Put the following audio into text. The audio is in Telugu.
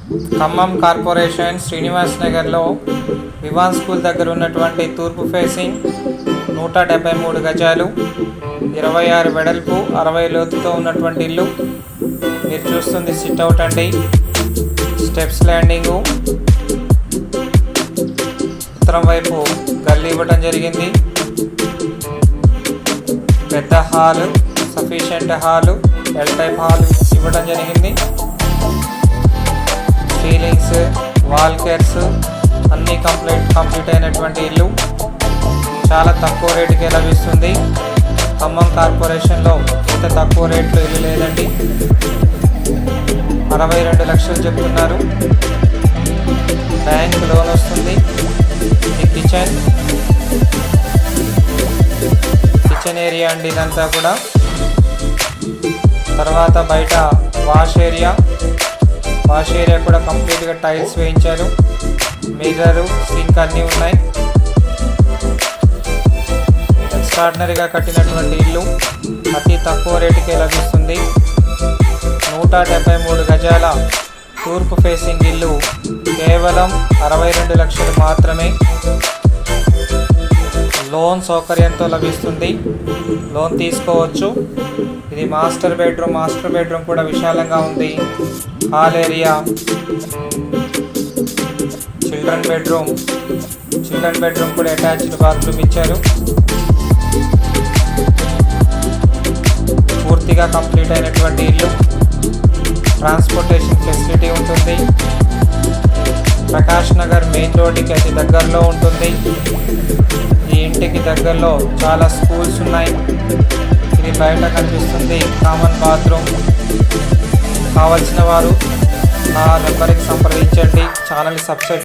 ఖమ్మం కార్పొరేషన్ శ్రీనివాస్ నగర్లో వివాన్ స్కూల్ దగ్గర ఉన్నటువంటి తూర్పు ఫేసింగ్ 173 గజాలు 26 వెడల్పు 60 లోతుతో ఉన్నటువంటి ఇల్లు. మీరు చూస్తుంది సిట్అవుట్ అండి, స్టెప్స్ ల్యాండింగు, ఉత్తరం వైపు గల్లీ ఇవ్వడం జరిగింది. పెద్ద hall, sufficient hall, L type hall ఇవ్వడం జరిగింది. సీలింగ్స్, వాల్ కేర్స్ అన్నీ కంప్లీట్ అయినటువంటి ఇల్లు. చాలా తక్కువ రేటుకే లభిస్తుంది. ఖమ్మం కార్పొరేషన్లో ఇంత తక్కువ రేట్లో ఇల్లు లేదండి. 62 లక్షలు చెప్తున్నారు. బ్యాంక్ లోన్ వస్తుంది. ఈ కిచెన్ ఏరియా అండి ఇదంతా కూడా. తర్వాత బయట వాష్ ఏరియా కూడా కంప్లీట్గా టైల్స్ వేయించారు. మిర్రరు, సింక్ అన్నీ ఉన్నాయి. ఎక్స్ట్రాడినరీగా కట్టినటువంటి ఇల్లు అతి తక్కువ రేటుకే లభిస్తుంది. 173 గజాల తూర్పు ఫేసింగ్ ఇల్లు కేవలం 62 లక్షలు మాత్రమే. లోన్ సౌకర్యంతో లభిస్తుంది. లోన్ తీసుకోవచ్చు. ఇది మాస్టర్ బెడ్రూమ్ కూడా విశాలంగా ఉంది. హాల్ ఏరియా, చిల్డ్రన్ బెడ్రూమ్ కూడా అటాచ్డ్ బాత్రూమ్ ఇచ్చారు. పూర్తిగా కంప్లీట్ అయినటువంటి ఇల్లు. ట్రాన్స్పోర్టేషన్ ఫెసిలిటీ ఉంటుంది. ప్రకాష్ నగర్ మెయిన్ రోడ్డుకి అతి దగ్గరలో ఉంటుంది. ఈ ఇంటికి దగ్గరలో చాలా స్కూల్స్ ఉన్నాయి. ఇది బయట కనిపిస్తుంది కామన్ బాత్రూమ్. కావలసిన వారు నా నెంబర్కి సంప్రదించండి. ఛానల్ని సబ్స్క్రైబ్